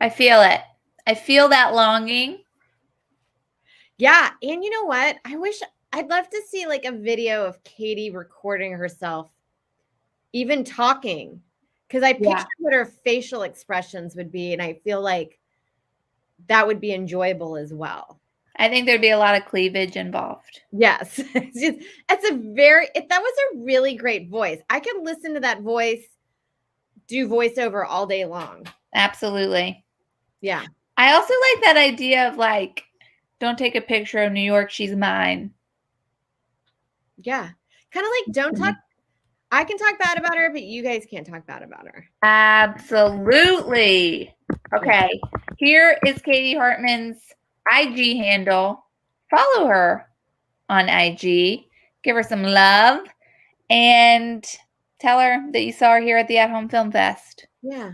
I feel it. I feel that longing. Yeah, and you know what? I'd love to see like a video of Katie recording herself, even talking, because I picture what her facial expressions would be, and I feel like that would be enjoyable as well. I think there'd be a lot of cleavage involved. Yes, that was a really great voice. I could listen to that voice, do voiceover all day long. Absolutely. Yeah. I also like that idea of like, don't take a picture of New York, she's mine. Yeah. Kind of like, don't talk. I can talk bad about her, but you guys can't talk bad about her. Absolutely. Okay. Here is Katie Hartman's IG handle. Follow her on IG. Give her some love. And tell her that you saw her here at the At Home Film Fest. Yeah.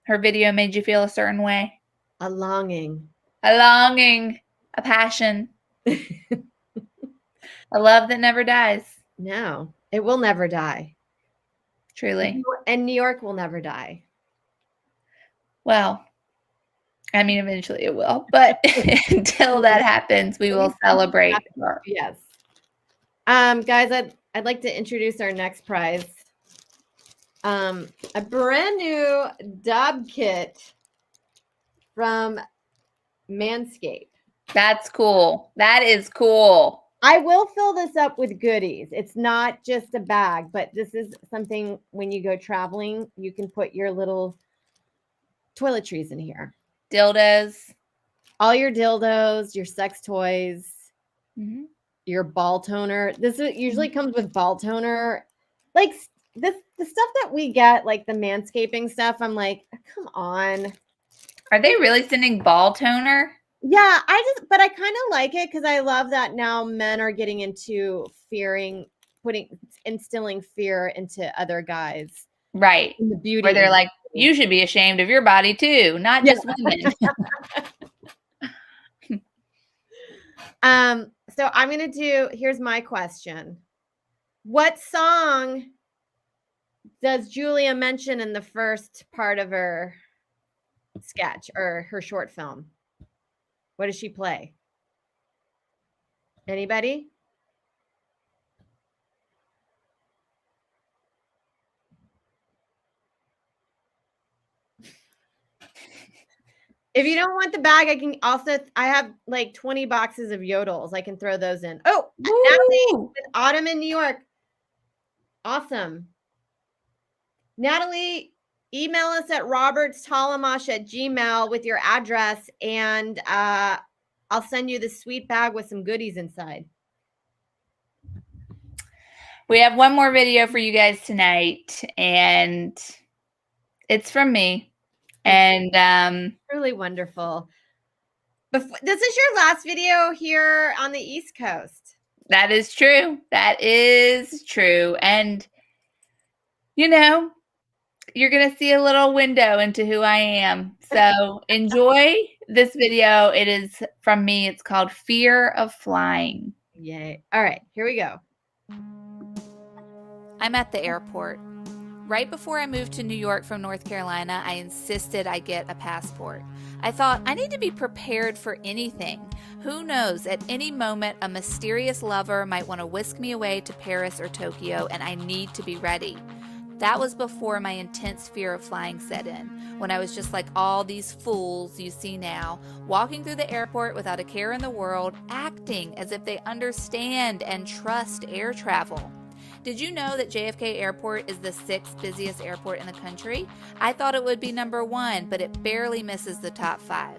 Her video made you feel a certain way. A longing. A longing. A passion. A love that never dies. No, it will never die. Truly. And New York will never die. Well, I mean, eventually it will. But until that happens, we will celebrate her. Yes. Guys, I'd like to introduce our next prize. A brand new Dob kit from Manscaped. That's cool. That is cool. I will fill this up with goodies. It's not just a bag, but this is something when you go traveling, you can put your little toiletries in here. Dildos. All your dildos, your sex toys, your ball toner. This usually comes with ball toner. Like the stuff that we get, like the manscaping stuff, I'm like, come on. Are they really sending ball toner? Yeah, but I kind of like it because I love that now men are getting into instilling fear into other guys. Right. In the beauty. Where they're like, you should be ashamed of your body too, not just women. So I'm going to here's my question. What song does Julia mention in the first part of her sketch or her short film? What does she play? Anybody? If you don't want the bag, I have like 20 boxes of yodels. I can throw those in. Oh, Natalie with Autumn in New York. Awesome. Natalie, email us at robertstollemache@gmail with your address, and I'll send you this sweet bag with some goodies inside. We have one more video for you guys tonight, and it's from me. And really wonderful. This is your last video here on the East Coast. That is true. That is true. And, you know, you're going to see a little window into who I am. So enjoy this video. It is from me. It's called Fear of Flying. Yay. All right, here we go. I'm at the airport. Right before I moved to New York from North Carolina, I insisted I get a passport. I thought, I need to be prepared for anything. Who knows, at any moment, a mysterious lover might want to whisk me away to Paris or Tokyo, and I need to be ready. That was before my intense fear of flying set in, when I was just like all these fools you see now, walking through the airport without a care in the world, acting as if they understand and trust air travel. Did you know that JFK Airport is the 6th busiest airport in the country? I thought it would be number 1, but it barely misses the top 5.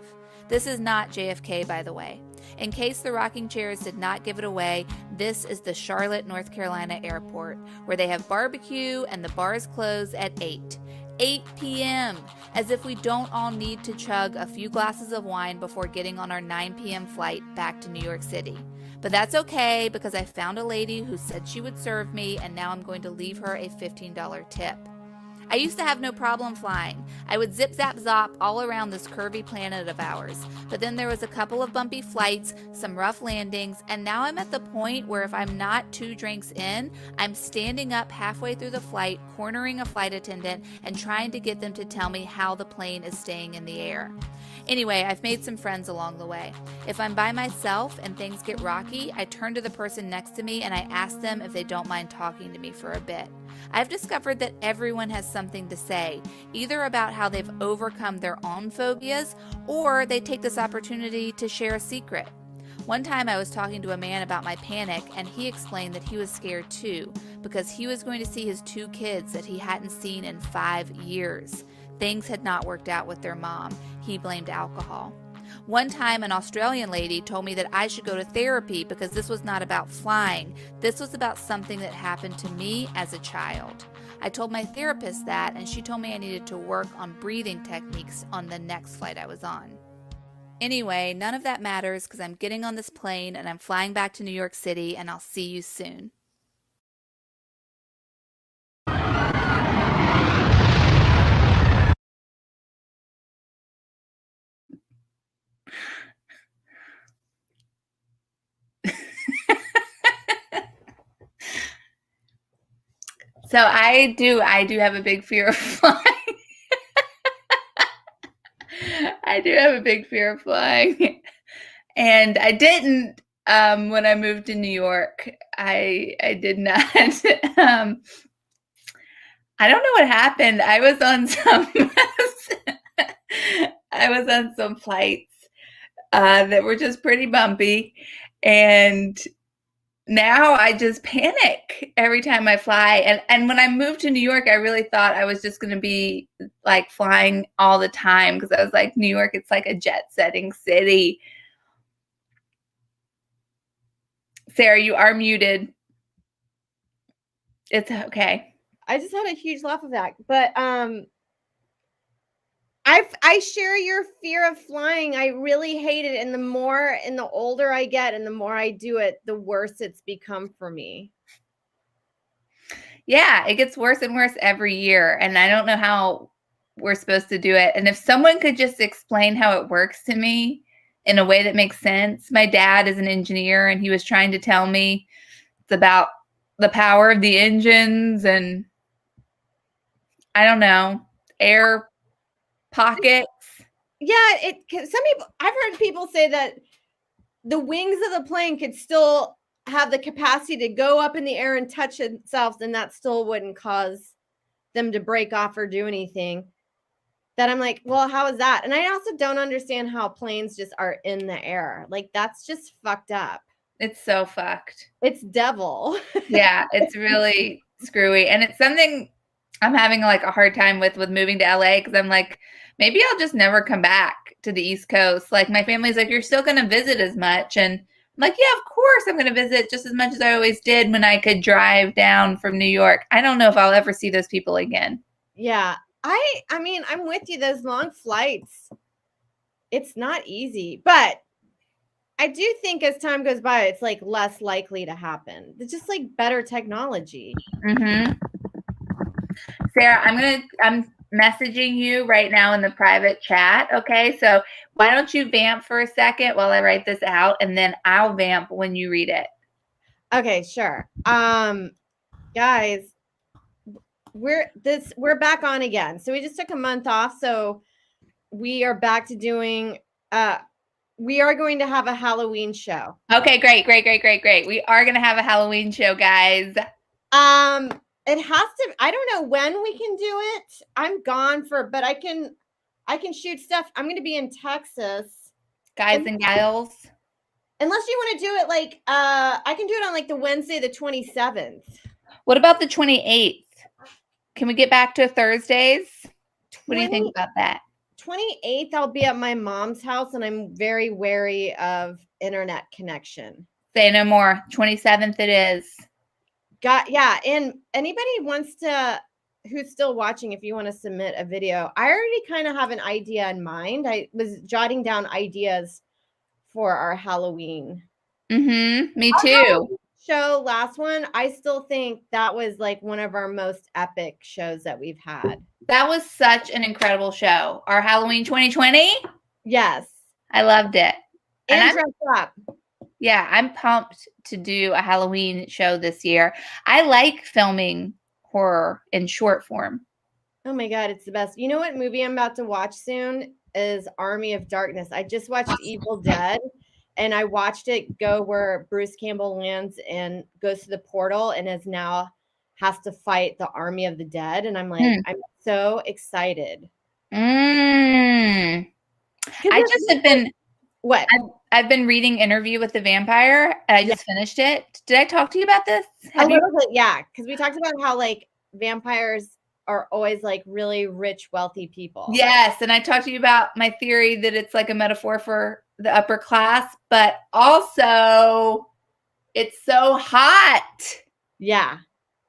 This is not JFK, by the way. In case the rocking chairs did not give it away, this is the Charlotte, North Carolina airport, where they have barbecue and the bars close at 8. 8 p.m., as if we don't all need to chug a few glasses of wine before getting on our 9 p.m. flight back to New York City. But that's okay, because I found a lady who said she would serve me, and now I'm going to leave her a $15 tip. I used to have no problem flying. I would zip zap zop all around this curvy planet of ours. But then there was a couple of bumpy flights, some rough landings, and now I'm at the point where if I'm not 2 drinks in, I'm standing up halfway through the flight, cornering a flight attendant, and trying to get them to tell me how the plane is staying in the air. Anyway, I've made some friends along the way. If I'm by myself and things get rocky, I turn to the person next to me and I ask them if they don't mind talking to me for a bit. I've discovered that everyone has something to say, either about how they've overcome their own phobias, or they take this opportunity to share a secret. One time I was talking to a man about my panic, and he explained that he was scared too, because he was going to see his 2 kids that he hadn't seen in 5 years. Things had not worked out with their mom. He blamed alcohol. One time, an Australian lady told me that I should go to therapy because this was not about flying. This was about something that happened to me as a child. I told my therapist that, and she told me I needed to work on breathing techniques on the next flight I was on. Anyway, none of that matters because I'm getting on this plane and I'm flying back to New York City, and I'll see you soon. So I do have a big fear of flying. I do have a big fear of flying. And I didn't when I moved to New York. I did not. I don't know what happened. I was on some flights that were just pretty bumpy, and now I just panic every time I fly. And when I moved to New York, I really thought I was just going to be like flying all the time, because I was like, New York, it's like a jet setting city. Sarah, you are muted. It's okay. I just had a huge laugh of that. But I share your fear of flying. I really hate it. And the older I get and the more I do it, the worse it's become for me. Yeah, it gets worse and worse every year. And I don't know how we're supposed to do it. And if someone could just explain how it works to me in a way that makes sense. My dad is an engineer, and he was trying to tell me it's about the power of the engines and I don't know, air pockets. Yeah, some people, I've heard people say that the wings of the plane could still have the capacity to go up in the air and touch themselves, and that still wouldn't cause them to break off or do anything. that I'm like, well, how is that? And I also don't understand how planes just are in the air. Like, that's just fucked up. It's so fucked. It's devil. Yeah, it's really screwy. And it's something I'm having like a hard time with moving to LA because I'm like, maybe I'll just never come back to the East Coast. Like my family's like, you're still going to visit as much. And I'm like, yeah, of course I'm going to visit just as much as I always did when I could drive down from New York. I don't know if I'll ever see those people again. Yeah. I mean, I'm with you. Those long flights, it's not easy, but I do think as time goes by, it's like less likely to happen. It's just like better technology. Mm-hmm. Sarah, I'm messaging you right now in the private chat. Okay. So why don't you vamp for a second while I write this out and then I'll vamp when you read it. Okay, sure. Guys, we're back on again. So we just took a month off. So we are back to doing we are going to have a Halloween show. Okay, great. We are gonna have a Halloween show, guys. It has to, I don't know when we can do it. I'm gone but I can shoot stuff. I'm gonna be in Texas. Guys and gals. Unless you want to do it like I can do it on like the Wednesday, the 27th. What about the 28th? Can we get back to Thursdays? What do you think about that? 28th, I'll be at my mom's house and I'm very wary of internet connection. Say no more. 27th it is. Yeah. And anybody who's still watching, if you want to submit a video, I already kind of have an idea in mind. I was jotting down ideas for our Halloween. Mm-hmm. Me too. Show last one, I still think that was like one of our most epic shows that we've had. That was such an incredible show. Our Halloween 2020? Yes. I loved it. And dressed up. Yeah, I'm pumped to do a Halloween show this year. I like filming horror in short form. Oh my God, it's the best. You know what movie I'm about to watch soon is Army of Darkness. I just watched Evil Dead. And I watched it go where Bruce Campbell lands and goes to the portal and has to fight the army of the dead. And I'm like, I'm so excited. I just have been what? I've been reading Interview with the Vampire and I just finished it. Did I talk to you about this? A little bit, yeah. Because we talked about how like vampires are always like really rich, wealthy people. Yes. And I talked to you about my theory that it's like a metaphor for the upper class, but also it's so hot. Yeah,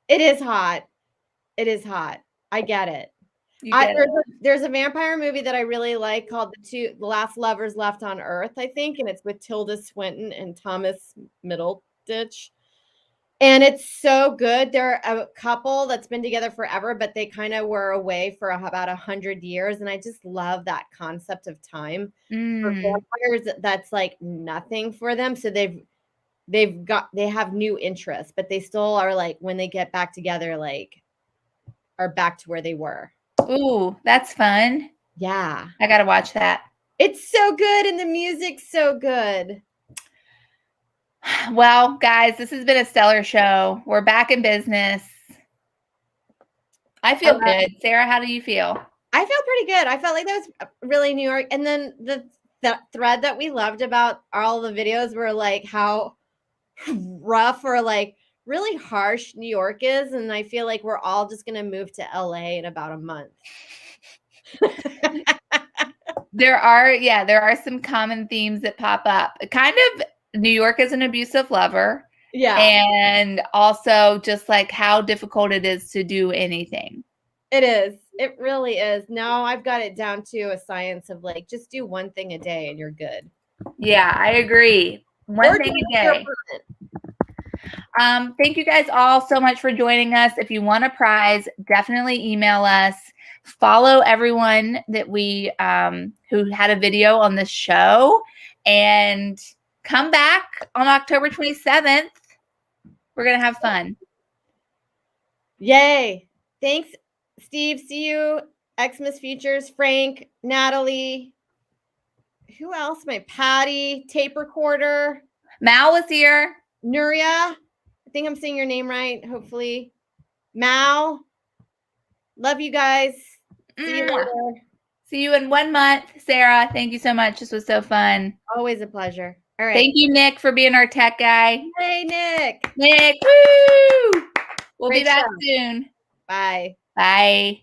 it is hot. It is hot. I get it. There's a vampire movie that I really like called The Last Lovers Left on Earth, I think, and it's with Tilda Swinton and Thomas Middleditch. And it's so good. They're a couple that's been together forever, but they kind of were away for about 100 years. And I just love that concept of time for vampires. That's like nothing for them. So they have new interests, but they still are like, when they get back together, like are back to where they were. Ooh, that's fun. Yeah. I got to watch that. It's so good. And the music's so good. Well, guys, this has been a stellar show. We're back in business. I feel good. Sarah, how do you feel? I feel pretty good. I felt like that was really New York. And then the thread that we loved about all the videos were like how rough or like really harsh New York is. And I feel like we're all just going to move to LA in about a month. There are some common themes that pop up. Kind of New York is an abusive lover. Yeah. And also just like how difficult it is to do anything. It is. It really is. Now I've got it down to a science of like, just do one thing a day and you're good. Yeah, I agree. One thing a day. Thank you guys all so much for joining us. If you want a prize, definitely email us. Follow everyone that we who had a video on this show and come back on October 27th. We're going to have fun. Yay. Thanks, Steve. See you. Xmas Features, Frank, Natalie. Who else? Patty, Tape Recorder. Mal was here. Nuria. I think I'm saying your name right, hopefully. Mal. Love you guys. See you later. See you in 1 month. Sarah, thank you so much. This was so fun. Always a pleasure. All right. Thank you, Nick, for being our tech guy. Hey, Nick. Nick, woo! We'll Great be back show. soon. Bye. Bye.